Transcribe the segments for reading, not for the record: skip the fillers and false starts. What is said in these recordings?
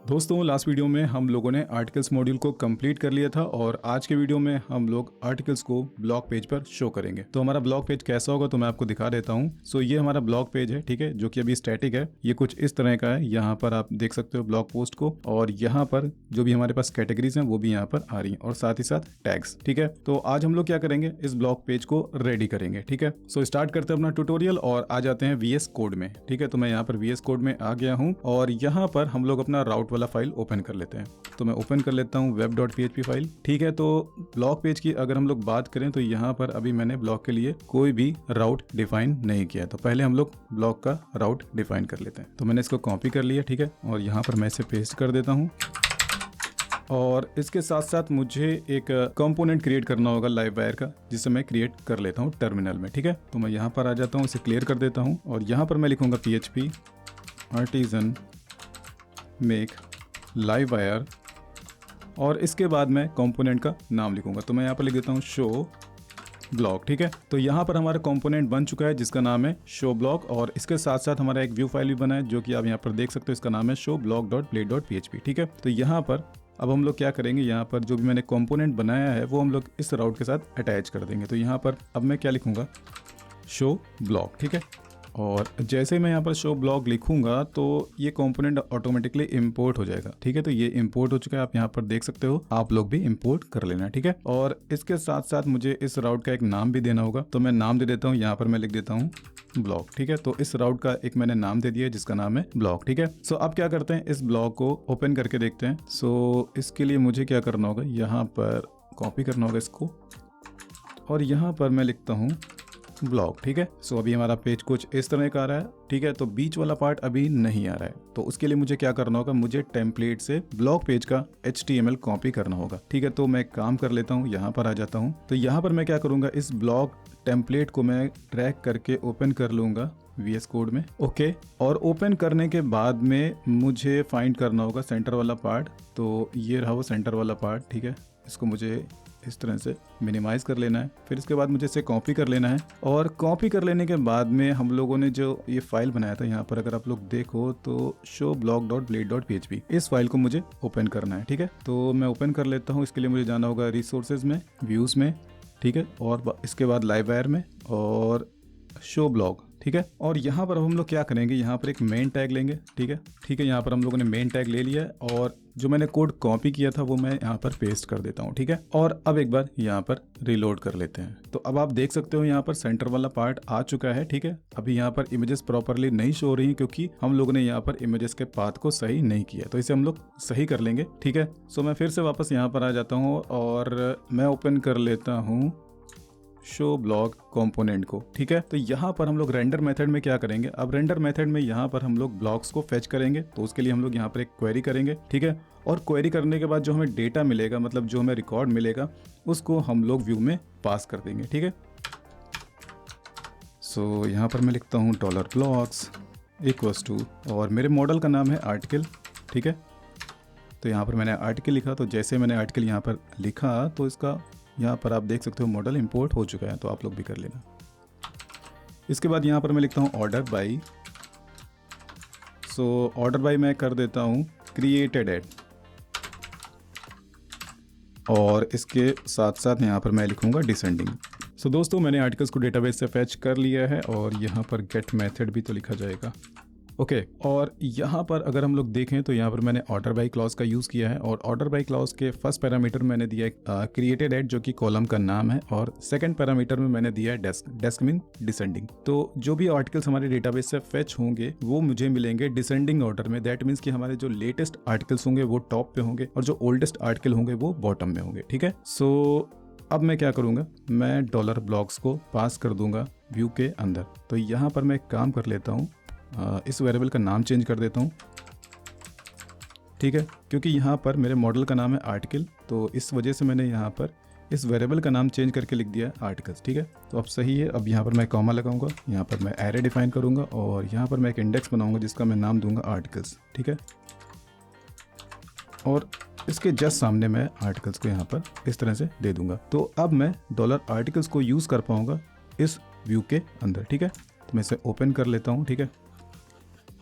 दोस्तों last video में हम लोगों ने आर्टिकल्स मॉड्यूल को कंप्लीट कर लिया था और आज के वीडियो में हम लोग आर्टिकल्स को ब्लॉग पेज पर शो करेंगे। तो हमारा ब्लॉग पेज कैसा होगा तो मैं आपको दिखा देता हूँ। सो ये हमारा ब्लॉग पेज है, ठीक है, जो कि अभी स्टैटिक है। ये कुछ इस तरह का है। यहाँ पर आप देख सकते हो ब्लॉग पोस्ट को, और यहाँ पर जो भी हमारे पास कैटेगरीज हैं वो भी यहाँ पर आ रही हैं, और साथ ही साथ टैग्स। ठीक है, तो आज हम लोग क्या करेंगे, इस ब्लॉग पेज को रेडी करेंगे। ठीक है, सो स्टार्ट करते हैं अपना ट्यूटोरियल और आ जाते हैं VS कोड में। ठीक है, तो मैं यहाँ पर VS कोड में आ गया हूँ और यहाँ पर हम लोग अपना राउट वाला फाइल ओपन कर लेते हैं। तो मैं ओपन कर लेता हूँ web.php फाइल। ठीक है, तो ब्लॉग पेज की अगर हम लोग बात करें तो यहाँ पर अभी मैंने ब्लॉग के लिए कोई भी राउट डिफाइन नहीं किया। तो पहले हम लोग ब्लॉग का राउट डिफाइन कर लेते हैं। तो मैंने इसको कॉपी कर लिया, ठीक है, और यहाँ पर मैं इसे पेस्ट कर देता हूँ। और इसके साथ साथ मुझे एक कंपोनेंट क्रिएट करना होगा लाइव वायर का, जिसे मैं क्रिएट कर लेता हूँ टर्मिनल में। ठीक है, तो मैं यहाँ पर आ जाता हूँ, इसे क्लियर कर देता हूँ और यहाँ पर मैं लिखूँगा PHP artisan make livewire, और इसके बाद मैं कंपोनेंट का नाम लिखूंगा। तो मैं यहाँ पर लिख देता हूँ शो ब्लॉग। ठीक है, तो यहाँ पर हमारा कंपोनेंट बन चुका है जिसका नाम है शो ब्लॉग, और इसके साथ साथ हमारा एक व्यू फाइल भी बना है जो कि आप यहाँ पर देख सकते हो। इसका नाम है show blog dot play dot PHP। ठीक है, तो यहाँ पर अब हम लोग क्या करेंगे, यहाँ पर जो भी मैंने कंपोनेंट बनाया है वो हम लोग इस राउट के साथ अटैच कर देंगे। तो यहाँ पर अब मैं क्या लिखूंगा, शो ब्लॉग। ठीक है, और जैसे मैं यहाँ पर शो ब्लॉग लिखूंगा तो ये कंपोनेंट ऑटोमेटिकली इंपोर्ट हो जाएगा। ठीक है, तो ये इंपोर्ट हो चुका है, आप यहाँ पर देख सकते हो। आप लोग भी इंपोर्ट कर लेना। ठीक है, और इसके साथ साथ मुझे इस राउट का एक नाम भी देना होगा। तो मैं नाम दे देता हूँ, यहाँ पर मैं लिख देता हूँ ब्लॉग। ठीक है, तो इस राउट का एक मैंने नाम दे दिया जिसका नाम है ब्लॉग। ठीक है, सो अब क्या करते हैं, इस ब्लॉग को ओपन करके देखते हैं। सो इसके लिए मुझे क्या करना होगा, यहाँ पर कॉपी करना होगा इसको, और यहाँ पर मैं लिखता हूँ ब्लॉग। ठीक है, सो अभी हमारा पेज कुछ इस तरह का आ रहा है। ठीक है, तो बीच वाला पार्ट अभी नहीं आ रहा है, तो उसके लिए मुझे क्या करना होगा, मुझे टेम्पलेट से ब्लॉग पेज का HTML कॉपी करना होगा। ठीक है, तो मैं काम कर लेता हूँ, यहाँ पर आ जाता हूँ। तो यहाँ पर मैं क्या करूँगा, इस ब्लॉग टेम्पलेट को मैं ड्रैग करके ओपन कर लूँगा VS कोड में। ओके, और ओपन करने के बाद में मुझे फाइंड करना होगा सेंटर वाला पार्ट। तो ये रहा वो सेंटर वाला पार्ट। ठीक है, इसको मुझे इस तरह से मिनिमाइज कर लेना है। फिर इसके बाद मुझे इसे कॉपी कर लेना है, और कॉपी कर लेने के बाद में हम लोगों ने जो ये फाइल बनाया था, यहाँ पर अगर आप लोग देखो तो show blog dot blade dot PHP, इस फाइल को मुझे ओपन करना है। ठीक है, तो मैं ओपन कर लेता हूँ। इसके लिए मुझे जाना होगा रिसोर्सेज में, व्यूज में, ठीक है, और इसके बाद लाइव वायर में और शो ब्लॉग। ठीक है, और यहाँ पर हम लोग क्या करेंगे, यहाँ पर एक मेन टैग लेंगे। ठीक है, ठीक है, यहाँ पर हम लोगों ने मेन टैग ले लिया है, और जो मैंने कोड कॉपी किया था वो मैं यहाँ पर पेस्ट कर देता हूँ। ठीक है, और अब एक बार यहाँ पर रिलोड कर लेते हैं। तो अब आप देख सकते हो यहाँ पर सेंटर वाला पार्ट आ चुका है। ठीक है, अभी यहाँ पर इमेजेस प्रॉपरली नहीं शो रही क्योंकि हम लोगों ने यहाँ पर इमेजेस के पाथ को सही नहीं किया, तो इसे हम लोग सही कर लेंगे। ठीक है, सो मैं फिर से वापस यहाँ पर आ जाता हूँ और मैं ओपन कर लेता हूँ शो ब्लॉग कंपोनेंट को। ठीक है, तो यहाँ पर हम लोग रेंडर मेथड में क्या करेंगे, अब रेंडर मेथड में यहाँ पर हम लोग ब्लॉक्स को फेच करेंगे। तो उसके लिए हम लोग यहाँ पर एक क्वेरी करेंगे। ठीक है, और क्वेरी करने के बाद जो हमें डेटा मिलेगा, मतलब जो हमें रिकॉर्ड मिलेगा, उसको हम लोग व्यू में पास कर देंगे। ठीक है, सो यहाँ पर मैं लिखता हूँ $blocks इक्वल्स टू, और मेरे मॉडल का नाम है आर्टिकल। ठीक है, तो यहाँ पर मैंने आर्टिकल लिखा। तो जैसे मैंने आर्टिकल यहाँ पर लिखा तो इसका यहाँ पर आप देख सकते हो मॉडल इंपोर्ट हो चुका है, तो आप लोग भी कर लेना। इसके बाद यहाँ पर मैं लिखता हूँ order by. So order by मैं कर देता हूँ क्रिएटेड एट, और इसके साथ साथ यहाँ पर मैं लिखूँगा डिसेंडिंग। सो दोस्तों मैंने आर्टिकल्स को डेटाबेस से फैच कर लिया है, और यहाँ पर गेट मेथड भी तो लिखा जाएगा। ओके, और यहाँ पर अगर हम लोग देखें तो यहाँ पर मैंने ऑर्डर बाई क्लॉज का यूज़ किया है, और ऑर्डर बाई क्लॉज के फर्स्ट पैरामीटर मैंने दिया है क्रिएटेड एट, जो कि कॉलम का नाम है, और सेकंड पैरामीटर में मैंने दिया है डेस्क मीन डिसेंडिंग। तो जो भी आर्टिकल्स हमारे डेटाबेस से फेच होंगे वो मुझे मिलेंगे डिसेंडिंग ऑर्डर में। दैट मीन्स कि हमारे जो लेटेस्ट आर्टिकल्स होंगे वो टॉप पे होंगे, और जो ओल्डेस्ट आर्टिकल होंगे वो बॉटम में होंगे। ठीक है, सो अब मैं क्या करूँगा, मैं $blocks को पास कर दूंगा व्यू के अंदर। तो यहाँ पर मैं एक काम कर लेता हूँ, इस वेरिएबल का नाम चेंज कर देता हूँ। ठीक है, क्योंकि यहाँ पर मेरे मॉडल का नाम है आर्टिकल, तो इस वजह से मैंने यहाँ पर इस वेरिएबल का नाम चेंज करके लिख दिया है आर्टिकल्स। ठीक है, तो अब सही है। अब यहाँ पर मैं कॉमा लगाऊंगा, यहाँ पर मैं एरे डिफाइन करूँगा, और यहाँ पर मैं एक इंडेक्स बनाऊँगा जिसका मैं नाम दूंगा आर्टिकल्स। ठीक है, और इसके जस्ट सामने मैं आर्टिकल्स को यहाँ पर इस तरह से दे दूंगा। तो अब मैं $आर्टिकल्स को यूज़ कर पाऊँगा इस व्यू के अंदर। ठीक है, तो मैं इसे ओपन कर लेता हूँ। ठीक है,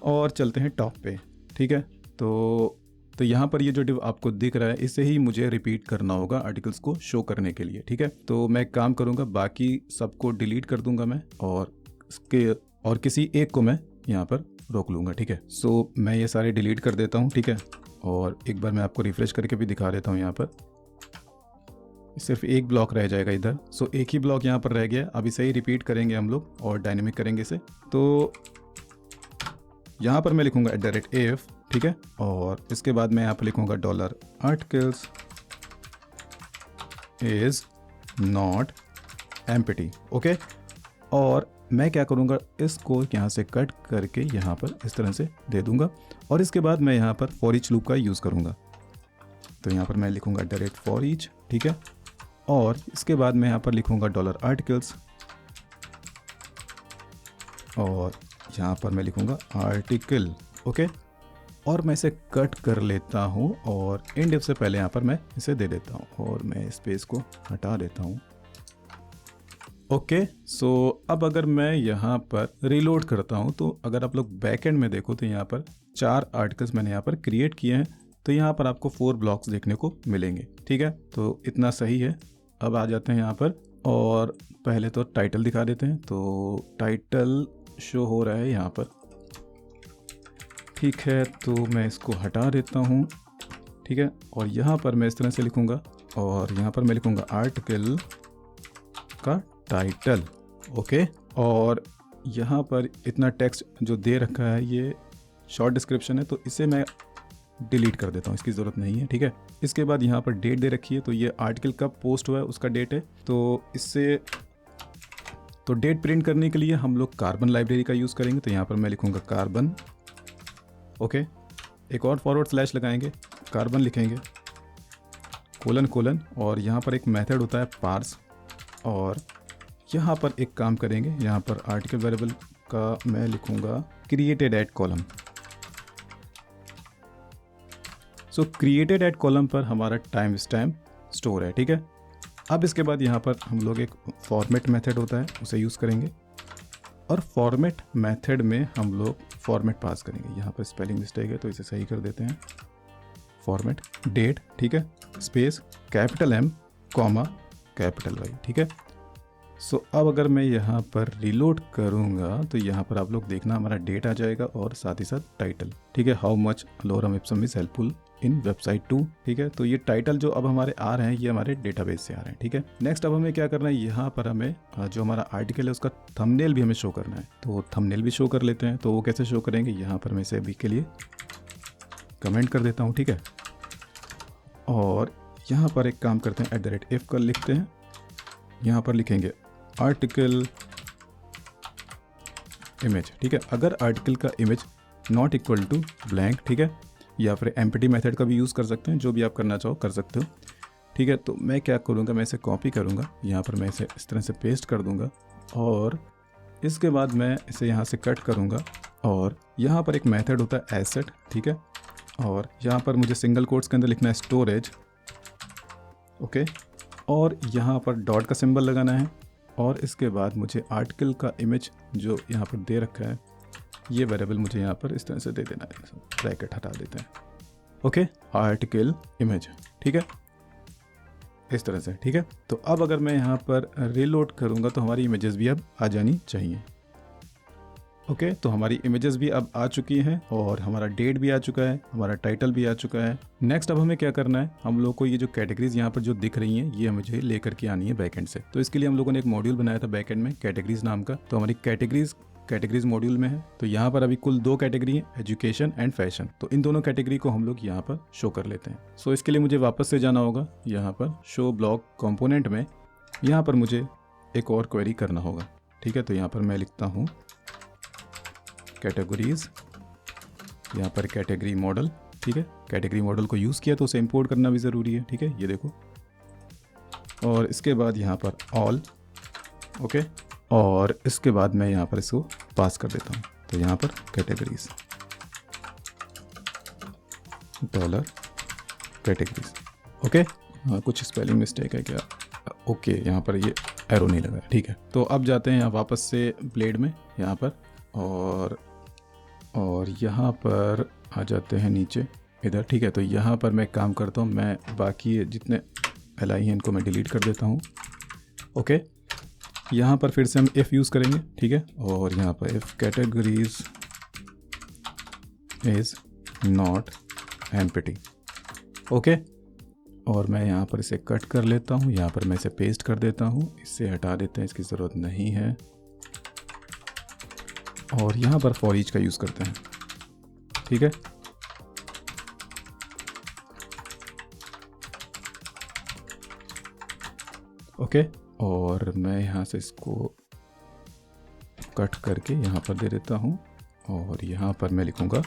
और चलते हैं टॉप पे। ठीक है, तो तो यहाँ पर ये जो div आपको दिख रहा है इसे ही मुझे रिपीट करना होगा आर्टिकल्स को शो करने के लिए, ठीक है। तो मैं एक काम करूँगा, बाकी सबको डिलीट कर दूंगा मैं और किसी एक को मैं यहाँ पर रोक लूँगा, ठीक है। सो मैं ये सारे डिलीट कर देता हूँ, ठीक है। और एक बार मैं आपको रिफ्रेश करके भी दिखा देता हूँ। यहाँ पर सिर्फ एक ब्लॉक रह जाएगा इधर। सो एक ही ब्लॉक यहाँ पर रह गया। अब इसे ही रिपीट करेंगे हम लोग और डायनेमिक करेंगे इसे। तो यहाँ पर मैं लिखूँगा @af, ठीक है। और इसके बाद मैं यहाँ पर लिखूँगा $articles is not empty, okay. और मैं क्या करूँगा, इसको यहाँ से कट करके यहाँ पर इस तरह से दे दूँगा और इसके बाद मैं यहाँ पर फॉर ईच लूप का यूज़ करूँगा। तो यहाँ पर मैं लिखूँगा $for each, ठीक है। और इसके बाद मैं यहाँ पर लिखूँगा $articles और यहाँ पर मैं लिखूँगा आर्टिकल, ओके। और मैं इसे कट कर लेता हूँ और एंड से पहले यहाँ पर मैं इसे दे देता हूँ और मैं स्पेस को हटा देता हूँ, ओके। सो अब अगर मैं यहाँ पर रीलोड करता हूँ तो अगर आप लोग बैकएंड में देखो तो यहाँ पर 4 आर्टिकल्स मैंने यहाँ पर क्रिएट किए हैं। तो यहाँ पर आपको 4 ब्लॉक्स देखने को मिलेंगे, ठीक है। तो इतना सही है। अब आ जाते हैं यहाँ पर और पहले तो टाइटल दिखा देते हैं। तो टाइटल शो हो रहा है यहाँ पर, ठीक है। तो मैं इसको हटा देता हूँ, ठीक है। और यहाँ पर मैं इस तरह से लिखूँगा और यहाँ पर मैं लिखूँगा आर्टिकल का टाइटल, ओके। और यहाँ पर इतना टेक्स्ट जो दे रखा है ये शॉर्ट डिस्क्रिप्शन है, तो इसे मैं डिलीट कर देता हूँ, इसकी ज़रूरत नहीं है, ठीक है। इसके बाद यहाँ पर डेट दे रखी है, तो ये आर्टिकल कब पोस्ट हुआ है उसका डेट है। तो इससे तो डेट प्रिंट करने के लिए हम लोग कार्बन लाइब्रेरी का यूज़ करेंगे। तो यहाँ पर मैं लिखूँगा कार्बन, ओके। एक और फॉरवर्ड स्लैश लगाएंगे, कार्बन लिखेंगे, कोलन और यहाँ पर एक मेथड होता है पार्स। और यहाँ पर एक काम करेंगे, यहाँ पर आर्टिकल वेरिएबल का मैं लिखूँगा created at column. So created at column पर हमारा टाइम स्टैम्प स्टोर है, ठीक है। अब इसके बाद यहाँ पर हम लोग एक फॉर्मेट मेथड होता है उसे यूज़ करेंगे और फॉर्मेट मेथड में हम लोग फॉर्मेट पास करेंगे। यहाँ पर स्पेलिंग मिस्टेक है तो इसे सही कर देते हैं। फॉर्मेट डेट, ठीक है, स्पेस M, कॉमा Y, ठीक है। सो अब अगर मैं यहाँ पर रिलोड करूँगा तो यहाँ पर आप लोग देखना हमारा डेट आ जाएगा और साथ ही साथ टाइटल, ठीक है। How much Loram Epson is helpful in website 2, ठीक है। तो ये टाइटल जो अब हमारे आ रहे हैं ये हमारे डेटाबेस से आ रहे हैं, ठीक है। नेक्स्ट अब हमें क्या करना है, यहाँ पर हमें जो हमारा आर्टिकल है उसका थंबनेल भी हमें शो करना है। तो थंबनेल भी शो कर लेते हैं। तो वो कैसे शो करेंगे, यहाँ पर मैं इसे अभी के लिए कमेंट कर देता हूँ, ठीक है। और यहाँ पर एक काम करते हैं, @f कर लिखते हैं। यहाँ पर लिखेंगे आर्टिकल इमेज, ठीक है। अगर आर्टिकल का image not equal to blank, ठीक है, या फिर एम्प्टी मेथड का भी यूज़ कर सकते हैं, जो भी आप करना चाहो कर सकते हो, ठीक है। तो मैं क्या करूँगा, मैं इसे कॉपी करूँगा, यहाँ पर मैं इसे इस तरह से पेस्ट कर दूँगा और इसके बाद मैं इसे यहाँ से कट करूँगा और यहाँ पर एक मेथड होता है एसेट, ठीक है। और यहाँ पर मुझे सिंगल कोट्स के अंदर लिखना है स्टोरेज, ओके। और यहाँ पर डॉट का सिंबल लगाना है और इसके बाद मुझे आर्टिकल का इमेज जो यहाँ पर दे रखा है ये वेरिएबल मुझे यहाँ पर इस तरह से दे देना है। ब्रैकेट हटा देते हैं, ओके, आर्टिकल इमेज, ठीक है, इस तरह से, ठीक है। तो अब अगर मैं यहाँ पर रीलोड करूँगा तो हमारी इमेजेस भी अब आ जानी चाहिए, ओके। तो हमारी इमेजेस भी अब आ चुकी हैं और हमारा डेट भी आ चुका है, हमारा टाइटल भी आ चुका है। नेक्स्ट अब हमें क्या करना है, हम लोग को ये जो कैटेगरीज यहाँ पर जो दिख रही हैं ये मुझे लेकर के आनी है बैकएंड से। तो इसके लिए हम लोगों ने एक मॉड्यूल बनाया था बैकएंड में कैटेगरीज नाम का। तो हमारी कैटेगरीज मॉड्यूल में है। तो यहाँ पर अभी कुल 2 कैटेगरी हैं, एजुकेशन एंड फैशन। तो इन दोनों कैटेगरी को हम लोग यहाँ पर शो कर लेते हैं। सो इसके लिए मुझे वापस से जाना होगा यहाँ पर शो ब्लॉक कंपोनेंट में। यहाँ पर मुझे एक और क्वेरी करना होगा, ठीक है। तो यहाँ पर मैं लिखता हूँ कैटेगरीज, यहाँ पर कैटेगरी मॉडल, ठीक है। कैटेगरी मॉडल को यूज़ किया तो उसे इंपोर्ट करना भी ज़रूरी है, ठीक है, ये देखो। और इसके बाद यहाँ पर ऑल, ओके। और इसके बाद मैं यहाँ पर इसको पास कर देता हूँ। तो यहाँ पर कैटेगरीज $कैटेगरीज, ओके। हाँ, कुछ स्पेलिंग मिस्टेक है क्या, ओके, यहाँ पर ये एरो नहीं लगा, ठीक है। तो अब जाते हैं यहाँ वापस से ब्लेड में यहाँ पर और यहाँ पर आ जाते हैं नीचे इधर, ठीक है। तो यहाँ पर मैं काम करता हूँ, मैं बाकी जितने LI हैं इनको मैं डिलीट कर देता हूँ। ओके, यहाँ पर फिर से हम इफ़ यूज़ करेंगे, ठीक है। और यहाँ पर if categories is not empty. Okay, और मैं यहाँ पर इसे कट कर लेता हूँ, यहाँ पर मैं इसे पेस्ट कर देता हूँ, इससे हटा देते हैं, इसकी ज़रूरत नहीं है। और यहाँ पर फॉर ईच का यूज़ करते हैं, ठीक है। ओके, और मैं यहाँ से इसको कट करके यहाँ पर दे देता हूँ, और यहाँ पर मैं लिखूँगा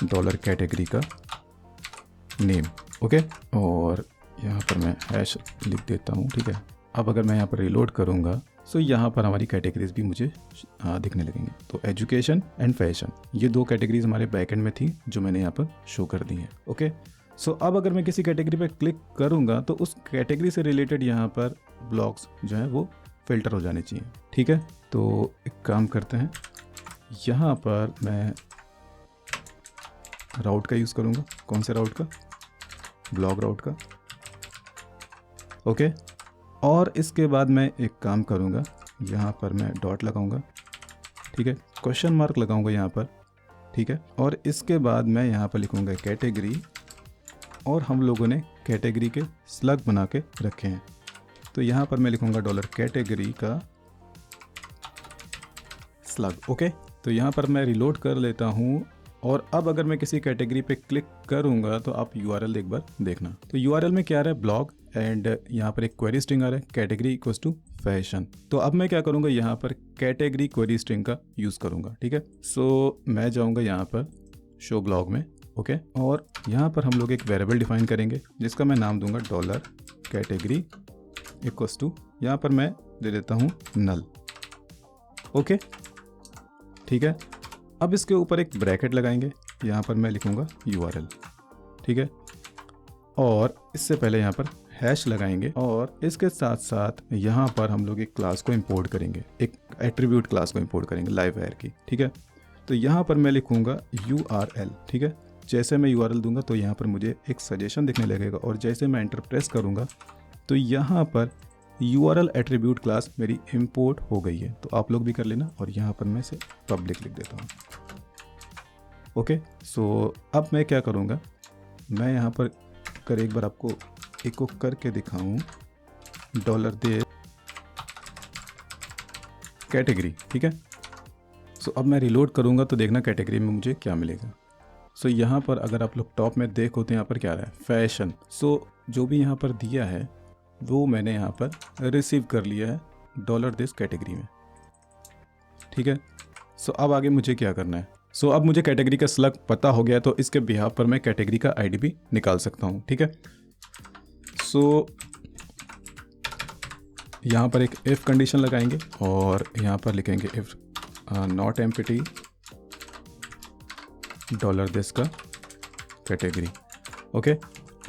डॉलर कैटेगरी का नेम। ओके, और यहाँ पर मैं हैश लिख देता हूँ, ठीक है। अब अगर मैं यहाँ पर रिलोड करूँगा तो यहाँ पर हमारी कैटेगरीज भी मुझे दिखने लगेंगे। तो एजुकेशन एंड फैशन, ये 2 कैटेगरीज हमारे बैकएंड में थी जो मैंने यहाँ पर शो कर दी हैं। ओके, सो अब अगर मैं किसी कैटेगरी पर क्लिक करूँगा तो उस कैटेगरी से रिलेटेड यहाँ पर ब्लॉग्स जो हैं वो फिल्टर हो जाने चाहिए, ठीक है। तो एक काम करते हैं, यहाँ पर मैं राउट का यूज़ करूँगा। कौन से राउट का? ब्लॉग राउट का। ओके, और इसके बाद मैं एक काम करूँगा, यहाँ पर मैं डॉट लगाऊँगा, ठीक है, क्वेश्चन मार्क लगाऊँगा यहाँ पर, ठीक है। और इसके बाद मैं यहाँ पर लिखूँगा कैटेगरी, और हम लोगों ने कैटेगरी के स्लग बना के रखे हैं, तो यहाँ पर मैं लिखूँगा डॉलर कैटेगरी का स्लग। ओके, तो यहाँ पर मैं रिलोड कर लेता हूँ, और अब अगर मैं किसी कैटेगरी पे क्लिक करूँगा तो आप URL एक बार देखना। तो URL में क्या आ रहा है? ब्लॉग, एंड यहाँ पर एक क्वेरी स्ट्रिंग आ रहा है कैटेगरी इक्वल्स टू फैशन। तो अब मैं क्या करूँगा, यहाँ पर कैटेगरी क्वेरी स्ट्रिंग का यूज़ करूँगा, ठीक है। सो मैं जाऊँगा यहाँ पर शो ब्लॉग में, ओके, और यहाँ पर हम लोग एक वेरिएबल डिफाइन करेंगे जिसका मैं नाम दूंगा डॉलर कैटेगरी इक्वल्स टू, यहाँ पर मैं दे देता हूँ नल। ओके, ठीक है। अब इसके ऊपर एक ब्रैकेट लगाएंगे, यहाँ पर मैं लिखूँगा URL, ठीक है। और इससे पहले यहाँ पर हैश लगाएंगे, और इसके साथ साथ यहाँ पर हम लोग एक क्लास को इंपोर्ट करेंगे, एक एट्रीब्यूट क्लास को इंपोर्ट करेंगे लाइववायर की, ठीक है। तो यहाँ पर मैं लिखूँगा URL, ठीक है। जैसे मैं URL दूंगा तो यहाँ पर मुझे एक सजेशन दिखने लगेगा, और जैसे मैं एंटर प्रेस करूँगा तो यहाँ पर URL एट्रीब्यूट क्लास मेरी इंपोर्ट हो गई है। तो आप लोग भी कर लेना, और यहाँ पर मैं इसे पब्लिक लिख देता हूँ। ओके, सो अब मैं क्या करूँगा, मैं यहाँ पर कर एक बार आपको इको करके दिखाऊँ डॉलर दे कैटेगरी, ठीक है। सो अब मैं रिलोड करूँगा तो देखना कैटेगरी में मुझे क्या मिलेगा। सो यहाँ पर अगर आप लोग टॉप में देखो तो यहाँ पर क्या आ रहा है? फैशन। सो जो भी यहाँ पर दिया है वो मैंने यहाँ पर रिसीव कर लिया है डॉलर दिस कैटेगरी में, ठीक है। सो अब आगे मुझे क्या करना है? सो अब मुझे कैटेगरी का स्लग पता हो गया, तो इसके बिहाफ पर मैं कैटेगरी का ID भी निकाल सकता हूँ, ठीक है। सो यहाँ पर एक इफ़ कंडीशन लगाएंगे, और यहाँ पर लिखेंगे if not empty dollar this का कैटेगरी। ओके,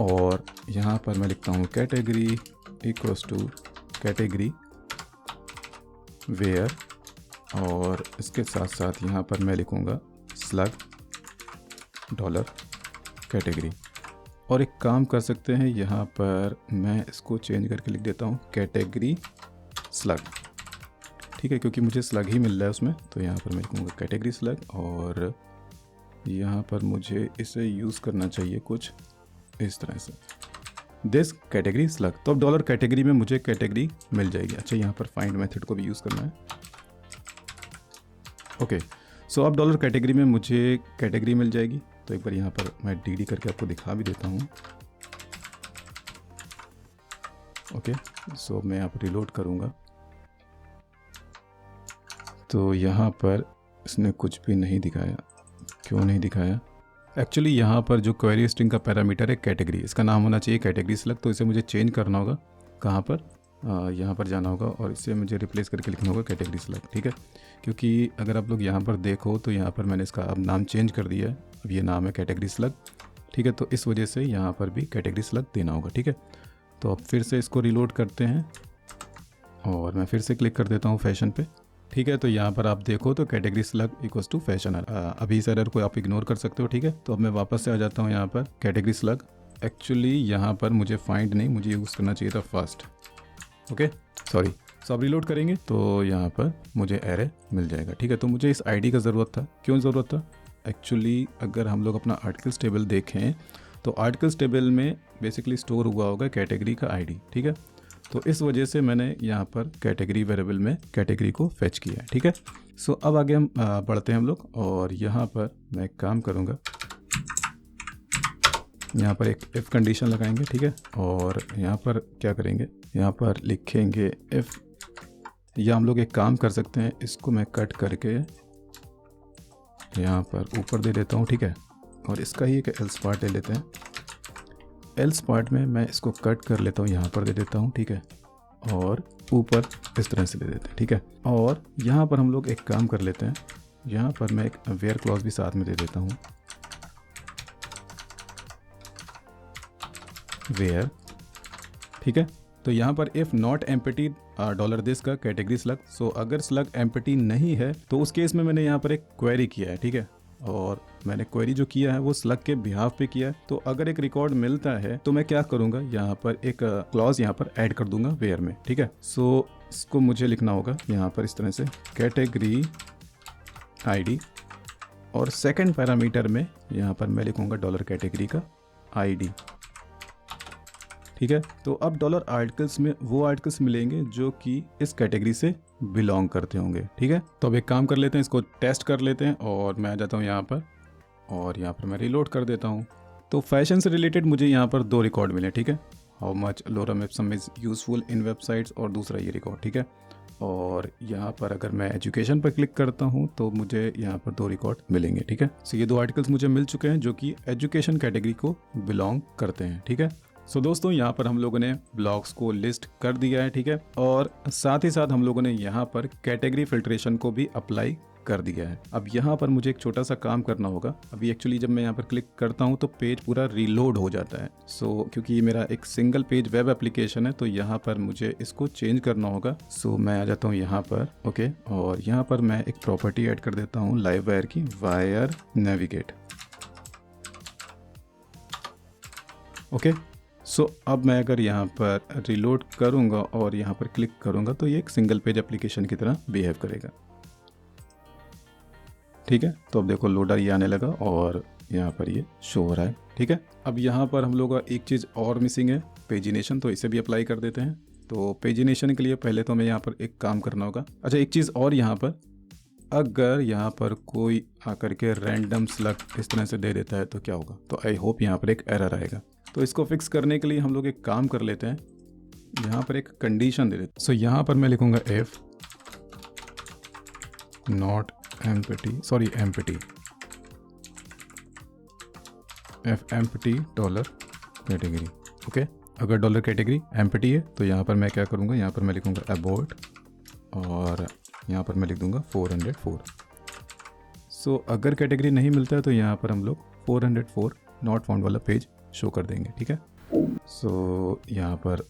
और यहाँ पर मैं लिखता हूँ category equals to category where, और इसके साथ साथ यहाँ पर मैं लिखूँगा स्लग डॉलर कैटेगरी। और एक काम कर सकते हैं, यहाँ पर मैं इसको चेंज करके लिख देता हूँ कैटेगरी स्लग, ठीक है, क्योंकि मुझे स्लग ही मिल रहा है उसमें। तो यहाँ पर मैं लिखूँगा कैटेगरी स्लग, और यहाँ पर मुझे इसे यूज़ करना चाहिए कुछ इस तरह से, दिस कैटेगरी स्लग। तो अब डॉलर कैटेगरी में मुझे कैटेगरी मिल जाएगी। अच्छा, यहाँ पर फाइंड मेथड को भी यूज़ करना है। ओके, सो अब डॉलर कैटेगरी में मुझे कैटेगरी मिल जाएगी। तो एक बार यहाँ पर मैं DD करके आपको दिखा भी देता हूँ। ओके, सो मैं यहाँ पर रिलोड करूँगा तो यहाँ पर इसने कुछ भी नहीं दिखाया। क्यों नहीं दिखाया? एक्चुअली यहाँ पर जो क्वेरी स्ट्रिंग का पैरामीटर है कैटेगरी, इसका नाम होना चाहिए कैटेगरी स्लग। तो इसे मुझे चेंज करना होगा, कहाँ पर? यहाँ पर जाना होगा, और इसे मुझे रिप्लेस करके लिखना होगा कैटेगरी स्लग, ठीक है। क्योंकि अगर आप लोग यहाँ पर देखो तो यहाँ पर मैंने इसका अब नाम चेंज कर दिया है, अब ये नाम है कैटेगरी स्लग, ठीक है। तो इस वजह से यहाँ पर भी कैटेगरी स्लग देना होगा, ठीक है। तो अब फिर से इसको रिलोड करते हैं, और मैं फिर से क्लिक कर देता हूँ फैशन पे, ठीक है, तो यहाँ पर आप देखो तो category slug equals to fashion. अभी इस एरर को आप इग्नोर कर सकते हो। ठीक है, तो अब मैं वापस से आ जाता हूँ यहाँ पर कैटेगरी स्लग। एक्चुअली यहाँ पर मुझे फाइंड नहीं, मुझे यूज़ करना चाहिए था फर्स्ट। Okay, sorry. सो अब रिलोड करेंगे तो यहाँ पर मुझे एरे मिल जाएगा। ठीक है, तो मुझे इस आईडी का ज़रूरत था। क्यों ज़रूरत था? एक्चुअली अगर हम लोग अपना आर्टिकल्स टेबल देखें तो आर्टिकल्स टेबल में बेसिकली स्टोर हुआ होगा कैटेगरी का आईडी। ठीक है, तो इस वजह से मैंने यहाँ पर कैटेगरी वेरिएबल में कैटेगरी को फेच किया है। ठीक है, सो अब आगे हम बढ़ते हैं हम लोग, और यहाँ पर मैं एक काम करूँगा, यहाँ पर एक इफ़ कंडीशन लगाएंगे। ठीक है, और यहाँ पर क्या करेंगे, यहाँ पर लिखेंगे इफ़, या हम लोग एक काम कर सकते हैं, इसको मैं कट करके यहाँ पर ऊपर दे देता हूँ। ठीक है, और इसका ही एक एल्स पार्ट ले लेते हैं। एल्स पार्ट में मैं इसको कट कर लेता हूँ, यहाँ पर दे देता हूँ। ठीक है, और ऊपर इस तरह से दे देते हैं। ठीक है, और यहाँ पर हम लोग एक काम कर लेते हैं, यहाँ पर मैं एक वेयर क्लॉज भी साथ में दे देता हूँ, वेयर। ठीक है, तो यहाँ पर if not empty dollar this का कैटेगरी स्लग। सो अगर स्लग एम्पटी नहीं है तो उस केस में मैंने यहाँ पर एक क्वेरी किया है। ठीक है, और मैंने क्वेरी जो किया है वो स्लग के बिहाफ पे किया है। तो अगर एक रिकॉर्ड मिलता है तो मैं क्या करूँगा, यहाँ पर एक क्लॉज यहाँ पर ऐड कर दूंगा वेयर में। ठीक है, सो इसको मुझे लिखना होगा यहाँ पर इस तरह से, कैटेगरी आईडी, और सेकंड पैरामीटर में यहाँ पर मैं लिखूँगा डॉलर कैटेगरी का आईडी। ठीक है, तो अब डॉलर आर्टिकल्स में वो आर्टिकल्स मिलेंगे जो कि इस कैटेगरी से बिलोंग करते होंगे। ठीक है, तो अब एक काम कर लेते हैं, इसको टेस्ट कर लेते हैं, और मैं आ जाता हूँ यहाँ पर, और यहाँ पर मैं रिलोड कर देता हूँ। तो फैशन से रिलेटेड मुझे यहाँ पर 2 रिकॉर्ड मिले। ठीक है, how much Loram Epsom is useful in websites, और दूसरा ये रिकॉर्ड। ठीक है, और यहाँ पर अगर मैं एजुकेशन पर क्लिक करता हूँ तो मुझे यहाँ पर 2 रिकॉर्ड मिलेंगे। ठीक है, सो ये 2 आर्टिकल्स मुझे मिल चुके हैं जो कि एजुकेशन कैटेगरी को बिलोंग करते हैं। ठीक है, सो दोस्तों यहाँ पर हम लोगों ने ब्लॉग्स को लिस्ट कर दिया है। ठीक है, और साथ ही साथ हम लोगों ने यहाँ पर कैटेगरी फिल्ट्रेशन को भी अप्लाई कर दिया है। अब यहाँ पर मुझे एक छोटा सा काम करना होगा। अभी एक्चुअली जब मैं यहाँ पर क्लिक करता हूँ तो पेज पूरा रीलोड हो जाता है। सो क्योंकि ये मेरा एक सिंगल पेज वेब एप्लीकेशन है तो यहाँ पर मुझे इसको चेंज करना होगा। सो मैं आ जाता हूँ यहाँ पर, ओके, और यहाँ पर मैं एक प्रॉपर्टी ऐड कर देता हूँ लाइव वायर की, वायर नेविगेट। ओके, सो अब मैं अगर यहाँ पर रिलोड करूँगा और यहाँ पर क्लिक करूँगा तो ये एक सिंगल पेज एप्लीकेशन की तरह बिहेव करेगा। ठीक है, तो अब देखो लोडर ये आने लगा और यहाँ पर ये शो हो रहा है। ठीक है, अब यहाँ पर हम लोग का एक चीज़ और मिसिंग है, पेजिनेशन, तो इसे भी अप्लाई कर देते हैं। तो पेजिनेशन के लिए पहले तो हमें यहाँ पर एक काम करना होगा। अच्छा, एक चीज़ और, यहाँ पर अगर यहाँ पर कोई आकर के रैंडम स्लग इस तरह से दे देता है तो क्या होगा, तो आई होप यहाँ पर एक एरर आएगा। तो इसको फिक्स करने के लिए हम लोग एक काम कर लेते हैं, यहाँ पर एक कंडीशन दे देते हैं। सो यहाँ पर मैं लिखूँगा if not empty, sorry empty, F empty dollar category. Okay, अगर डॉलर कैटेगरी एम्पटी है तो यहाँ पर मैं क्या करूँगा, यहाँ पर मैं लिखूँगा अबॉर्ट, और यहाँ पर मैं लिख दूँगा 404। सो अगर कैटेगरी नहीं मिलता है तो यहाँ पर हम लोग 404 नॉट फाउंड वाला पेज शो कर देंगे। ठीक है, सो यहाँ पर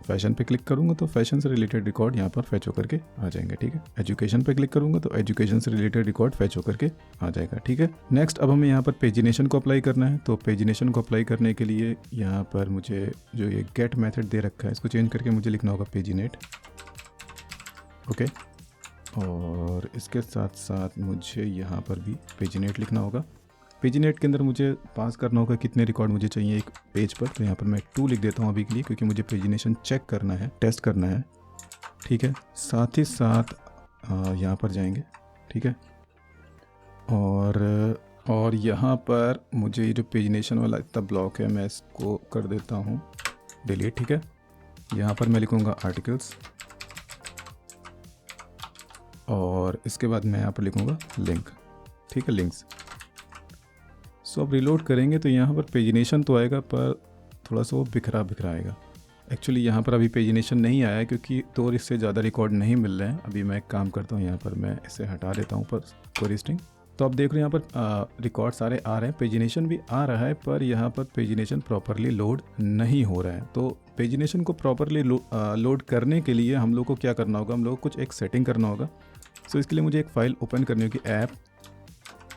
फैशन पे क्लिक करूँगा तो फैशन से रिलेटेड रिकॉर्ड यहाँ पर फैच होकर के आ जाएंगे। ठीक है, एजुकेशन पे क्लिक करूँगा तो एजुकेशन से रिलेटेड रिकॉर्ड फैच होकर के आ जाएगा। ठीक है, नेक्स्ट अब हमें यहाँ पर पेजिनेशन को अप्लाई करना है। तो पेजिनेशन को अप्लाई करने के लिए यहाँ पर मुझे जो ये गेट मेथड दे रखा है इसको चेंज करके मुझे लिखना होगा पेजिनेट। ओके, और इसके साथ साथ मुझे यहाँ पर भी पेजिनेट लिखना होगा। पेजिनेट के अंदर मुझे पास करना होगा कितने रिकॉर्ड मुझे चाहिए एक पेज पर, तो यहाँ पर मैं 2 लिख देता हूँ अभी के लिए, क्योंकि मुझे पेजिनेशन चेक करना है, टेस्ट करना है। ठीक है, साथ ही साथ यहाँ पर जाएंगे। ठीक है, और यहाँ पर मुझे ये जो पेजिनेशन वाला इतना ब्लॉक है मैं इसको कर देता हूँ डिलीट। ठीक है, यहाँ पर मैं लिखूँगा आर्टिकल्स, और इसके बाद मैं यहाँ पर लिखूँगा लिंक। ठीक है, लिंक्स। सो अब रिलोड करेंगे तो यहाँ पर पेजिनेशन तो आएगा पर थोड़ा सा वो बिखरा बिखरा आएगा। एक्चुअली यहाँ पर अभी पेजिनेशन नहीं आया क्योंकि 2 इससे ज़्यादा रिकॉर्ड नहीं मिल रहे हैं। अभी मैं एक काम करता हूँ, यहाँ पर मैं इसे हटा देता हूँ पर क्वेरी स्ट्रिंग तो आप देख रहे हैं यहाँ पर रिकॉर्ड सारे आ रहे हैं, पेजिनेशन भी आ रहा है, पर यहाँ पर पेजिनेशन प्रॉपरली लोड नहीं हो रहा है। तो पेजिनेशन को प्रॉपरली लोड करने के लिए हम लोग को क्या करना होगा, हम लोग को कुछ एक सेटिंग करना होगा। सो इसके लिए मुझे एक फ़ाइल ओपन करनी होगी, ऐप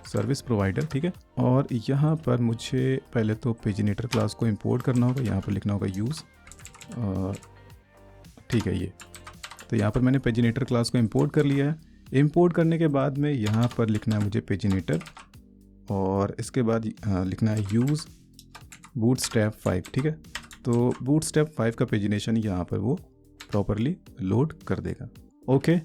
सर्विस प्रोवाइडर, ठीक है। और यहाँ पर मुझे पहले तो पेजिनेटर क्लास को इंपोर्ट करना होगा, यहाँ पर लिखना होगा यूज़, ठीक है ये। तो यहाँ पर मैंने पेजिनेटर क्लास को इंपोर्ट कर लिया है। इंपोर्ट करने के बाद में यहाँ पर लिखना है मुझे पेजिनेटर, और इसके बाद लिखना है यूज़ बूटस्ट्रैप 5, ठीक है। तो बूटस्ट्रैप 5 का पेजिनेशन यहाँ पर वो प्रॉपरली लोड कर देगा। ओके,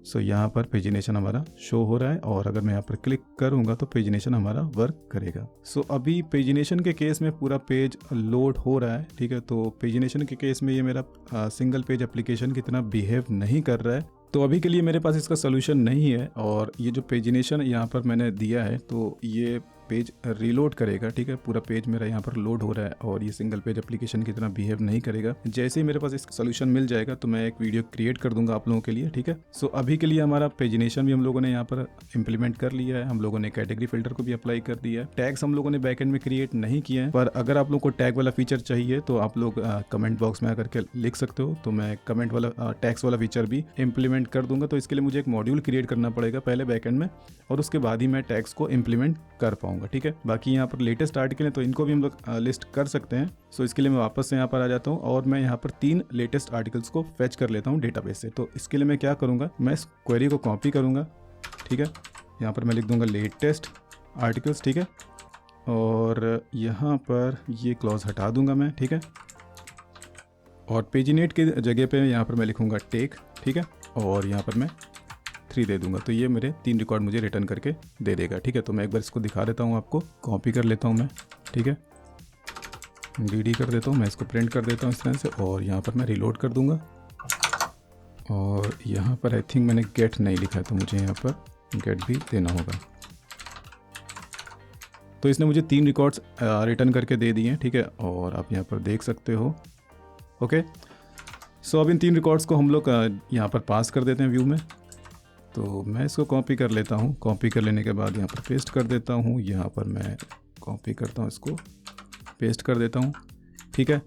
सो यहाँ पर पेजिनेशन हमारा शो हो रहा है, और अगर मैं यहाँ पर क्लिक करूँगा तो पेजिनेशन हमारा वर्क करेगा। सो अभी पेजिनेशन के केस में पूरा पेज लोड हो रहा है, ठीक है। तो पेजिनेशन के केस में ये मेरा सिंगल पेज एप्लीकेशन की तरह बिहेव नहीं कर रहा है, तो अभी के लिए मेरे पास इसका सोल्यूशन नहीं है। और ये जो पेजिनेशन यहाँ पर मैंने दिया है, तो ये पेज रीलोड करेगा, ठीक है। पूरा पेज मेरा यहाँ पर लोड हो रहा है, और ये सिंगल पेज एप्लीकेशन की तरह बिहेव नहीं करेगा। जैसे ही मेरे पास इसका सोल्यूशन मिल जाएगा तो मैं एक वीडियो क्रिएट कर दूंगा आप लोगों के लिए, ठीक है। सो अभी के लिए हमारा पेजिनेशन भी हम लोगों ने यहाँ पर इम्प्लीमेंट कर लिया है, हम लोगों ने कैटेगरी फिल्टर को भी अप्लाई कर दिया है, टैग्स हम लोगों ने बैकएंड में क्रिएट नहीं किए हैं। पर अगर आप लोग को टैग वाला फीचर चाहिए तो आप लोग कमेंट बॉक्स में आकर के लिख सकते हो, तो मैं कमेंट वाला टैग्स वाला फीचर भी इम्प्लीमेंट कर दूंगा। तो इसके लिए मुझे एक मॉड्यूल क्रिएट करना पड़ेगा पहले बैकएंड में, और उसके बाद ही मैं टैग्स को इम्प्लीमेंट कर पाऊंगा, ठीक है। बाकी यहाँ पर लेटेस्ट आर्टिकल है तो इनको भी हम लोग लिस्ट कर सकते हैं। सो इसके लिए मैं वापस से यहाँ पर आ जाता हूँ, और मैं यहाँ पर 3 लेटेस्ट आर्टिकल्स को फेच कर लेता हूँ डेटाबेस से। तो इसके लिए मैं क्या करूँगा, मैं इस क्वेरी को कॉपी करूँगा, ठीक है। यहाँ पर मैं लिख दूँगा लेटेस्ट आर्टिकल्स, ठीक है। और यहाँ पर ये क्लॉज हटा दूँगा मैं, ठीक है। और पेजिनेट की जगह पे यहाँ पर मैं लिखूँगा टेक, ठीक है। और यहाँ पर मैं 3 दे दूंगा, तो ये मेरे 3 रिकॉर्ड मुझे रिटर्न करके दे देगा, ठीक है। तो मैं एक बार इसको दिखा देता हूँ आपको, कॉपी कर लेता हूँ मैं, ठीक है। डी कर देता हूँ मैं, इसको प्रिंट कर देता हूँ इस तरह से, और यहाँ पर मैं रिलोड कर दूंगा। और यहाँ पर आई थिंक मैंने गेट नहीं लिखा है, तो मुझे यहाँ पर गेट भी देना होगा। तो इसने मुझे 3 रिकॉर्ड्स रिटर्न करके दे दिए हैं, ठीक है। और आप यहाँ पर देख सकते हो। ओके, सो अब इन 3 रिकॉर्ड्स को हम लोग यहाँ पर पास कर देते हैं व्यू में। तो मैं इसको कॉपी कर लेता हूँ, कॉपी कर लेने के बाद यहाँ पर पेस्ट कर देता हूँ। यहाँ पर मैं कॉपी करता हूँ, इसको पेस्ट कर देता हूँ, ठीक है।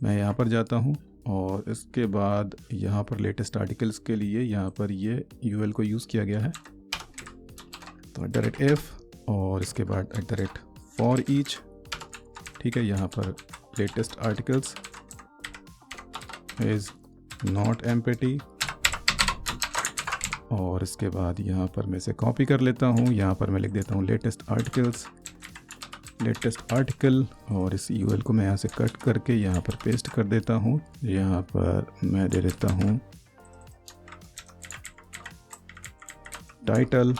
मैं यहाँ पर जाता हूँ, और इसके बाद यहाँ पर लेटेस्ट आर्टिकल्स के लिए यहाँ पर ये यूएल को यूज़ किया गया है, तो @f, और इसके बाद @for each, ठीक है। यहाँ पर latest articles is not empty, और इसके बाद यहाँ पर मैं इसे कॉपी कर लेता हूँ। यहाँ पर मैं लिख देता हूँ लेटेस्ट आर्टिकल, और इस यूएल को मैं यहाँ से कट करके यहाँ पर पेस्ट कर देता हूँ। यहाँ पर मैं दे देता हूँ टाइटल,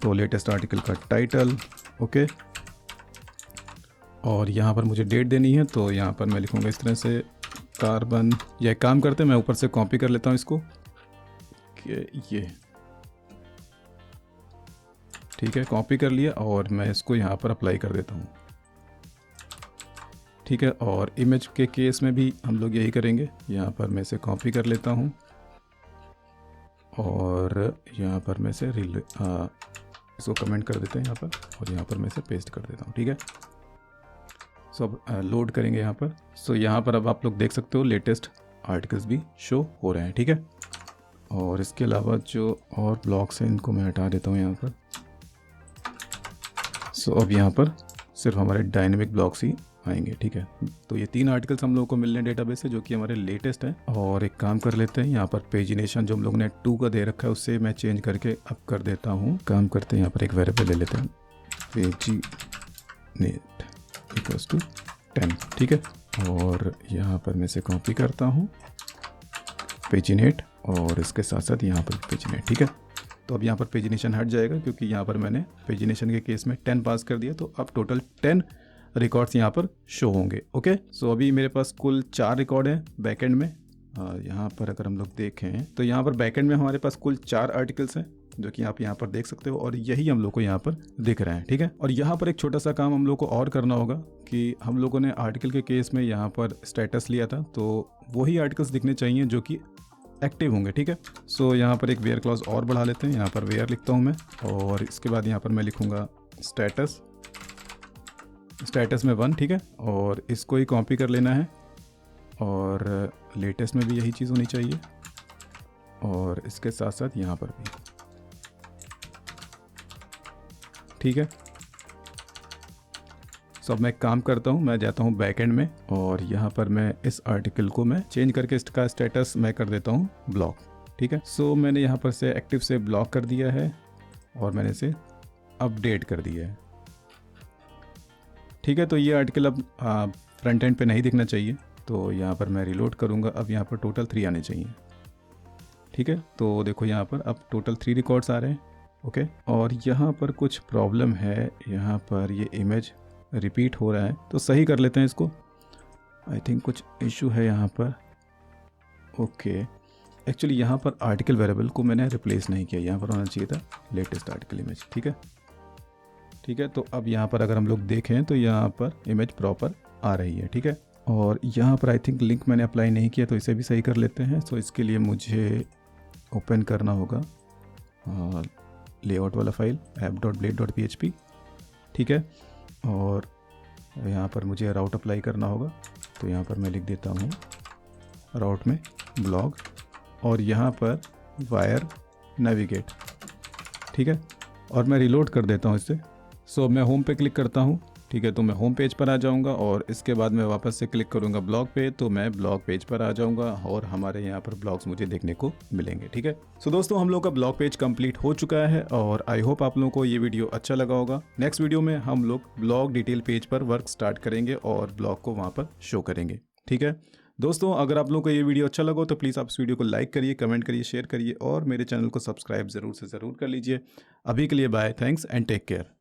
तो लेटेस्ट आर्टिकल का टाइटल, ओके। और यहाँ पर मुझे डेट देनी है, तो यहाँ पर मैं लिखूँगा इस तरह से कार्बन, या एक काम करते हैं मैं ऊपर से कॉपी कर लेता हूँ इसको, ये ठीक है, कॉपी कर लिया, और मैं इसको यहाँ पर अप्लाई कर देता हूँ, ठीक है। और इमेज के केस में भी हम लोग यही करेंगे। यहाँ पर मैं इसे कॉपी कर लेता हूँ, और यहाँ पर मैं इसे इसको कमेंट कर देते हैं यहाँ पर, और यहाँ पर मैं इसे पेस्ट कर देता हूँ, ठीक है। सो अब लोड करेंगे यहाँ पर। सो यहाँ पर अब आप लोग देख सकते हो लेटेस्ट आर्टिकल्स भी शो हो रहे हैं, ठीक है। और इसके अलावा जो और ब्लॉक्स हैं इनको मैं हटा देता हूँ यहाँ पर। सो अब यहाँ पर सिर्फ हमारे डायनेमिक ब्लॉक्स ही आएंगे, ठीक है। तो ये 3 आर्टिकल्स हम लोगों को मिल रहे हैं डेटाबेस से, जो कि हमारे लेटेस्ट हैं। और एक काम कर लेते हैं, यहाँ पर पेजिनेशन जो हम लोग ने 2 का दे रखा है उससे मैं चेंज करके अब कर देता हूँ। काम करते हैं, यहाँ पर एक वेरिएबल ले लेते हैं, पेजिनेट इक्वल्स टू 10, ठीक है। और यहाँ पर मैं इसे कॉपी करता हूँ, पेजिनेट, और इसके साथ साथ यहाँ पर पेजिनेट, ठीक है। तो अब यहाँ पर पेजिनेशन हट जाएगा, क्योंकि यहाँ पर मैंने पेजिनेशन के केस में 10 पास कर दिया, तो अब टोटल 10 रिकॉर्ड्स यहाँ पर शो होंगे, ओके। सो अभी मेरे पास कुल 4 रिकॉर्ड हैं बैकएंड में। यहाँ पर अगर हम लोग देखें तो यहाँ पर बैकएंड में हमारे पास कुल 4 आर्टिकल्स हैं, जो कि आप यहाँ पर देख सकते हो, और यही हम लोग को यहाँ पर दिख रहा है, ठीक है। और यहाँ पर एक छोटा सा काम हम लोग को और करना होगा कि हम लोगों ने आर्टिकल के केस में यहाँ पर स्टेटस लिया था, तो वही आर्टिकल्स दिखने चाहिए जो कि एक्टिव होंगे, ठीक है। सो यहाँ पर एक वेयर क्लॉज और बढ़ा लेते हैं, यहाँ पर वेयर लिखता हूँ मैं, और इसके बाद यहाँ पर मैं लिखूँगा स्टेटस में 1, ठीक है। और इसको ही कॉपी कर लेना है, और लेटेस्ट में भी यही चीज़ होनी चाहिए, और इसके साथ साथ यहाँ पर भी, ठीक है। सो अब मैं एक काम करता हूँ, मैं जाता हूँ बैकएंड में, और यहाँ पर मैं इस आर्टिकल को मैं चेंज करके इसका स्टेटस मैं कर देता हूँ ब्लॉक, ठीक है। सो मैंने यहाँ पर से एक्टिव से ब्लॉक कर दिया है, और मैंने इसे अपडेट कर दिया है, ठीक है। तो ये आर्टिकल अब फ्रंट एंड पे नहीं दिखना चाहिए, तो यहाँ पर मैं रिलोड करूँगा। अब यहाँ पर टोटल 3 आने चाहिए, ठीक है। तो देखो यहाँ पर अब टोटल 3 रिकॉर्ड्स आ रहे हैं, ओके। और यहाँ पर कुछ प्रॉब्लम है, यहाँ पर ये इमेज रिपीट हो रहा है, तो सही कर लेते हैं इसको। आई थिंक कुछ इशू है यहाँ पर, ओके। एक्चुअली यहाँ पर आर्टिकल वेरिएबल को मैंने रिप्लेस नहीं किया, यहाँ पर होना चाहिए था लेटेस्ट आर्टिकल इमेज, ठीक है, ठीक है। तो अब यहाँ पर अगर हम लोग देखें तो यहाँ पर इमेज प्रॉपर आ रही है, ठीक है। और यहाँ पर आई थिंक लिंक मैंने अप्लाई नहीं किया, तो इसे भी सही कर लेते हैं। सो इसके लिए मुझे ओपन करना होगा लेआउट वाला फाइल app.blade.php, ठीक है। और यहाँ पर मुझे राउट अप्लाई करना होगा, तो यहाँ पर मैं लिख देता हूँ राउट में ब्लॉग, और यहाँ पर वायर नेविगेट, ठीक है। और मैं रिलोड कर देता हूँ इससे। सो मैं होम पे क्लिक करता हूँ, ठीक है। तो मैं होम पेज पर आ जाऊँगा, और इसके बाद मैं वापस से क्लिक करूँगा ब्लॉग पे, तो मैं ब्लॉग पेज पर आ जाऊँगा, और हमारे यहाँ पर ब्लॉग्स मुझे देखने को मिलेंगे, ठीक है। सो दोस्तों, हम लोग का ब्लॉग पेज कंप्लीट हो चुका है, और आई होप आप लोगों को ये वीडियो अच्छा लगा होगा। नेक्स्ट वीडियो में हम लोग ब्लॉग डिटेल पेज पर वर्क स्टार्ट करेंगे, और ब्लॉग को वहाँ पर शो करेंगे, ठीक है। दोस्तों, अगर आप लोगों को ये वीडियो अच्छा लगा हो तो प्लीज़ आप इस वीडियो को लाइक करिए, कमेंट करिए, शेयर करिए, और मेरे चैनल को सब्सक्राइब ज़रूर से ज़रूर कर लीजिए। अभी के लिए bye, thanks and take care.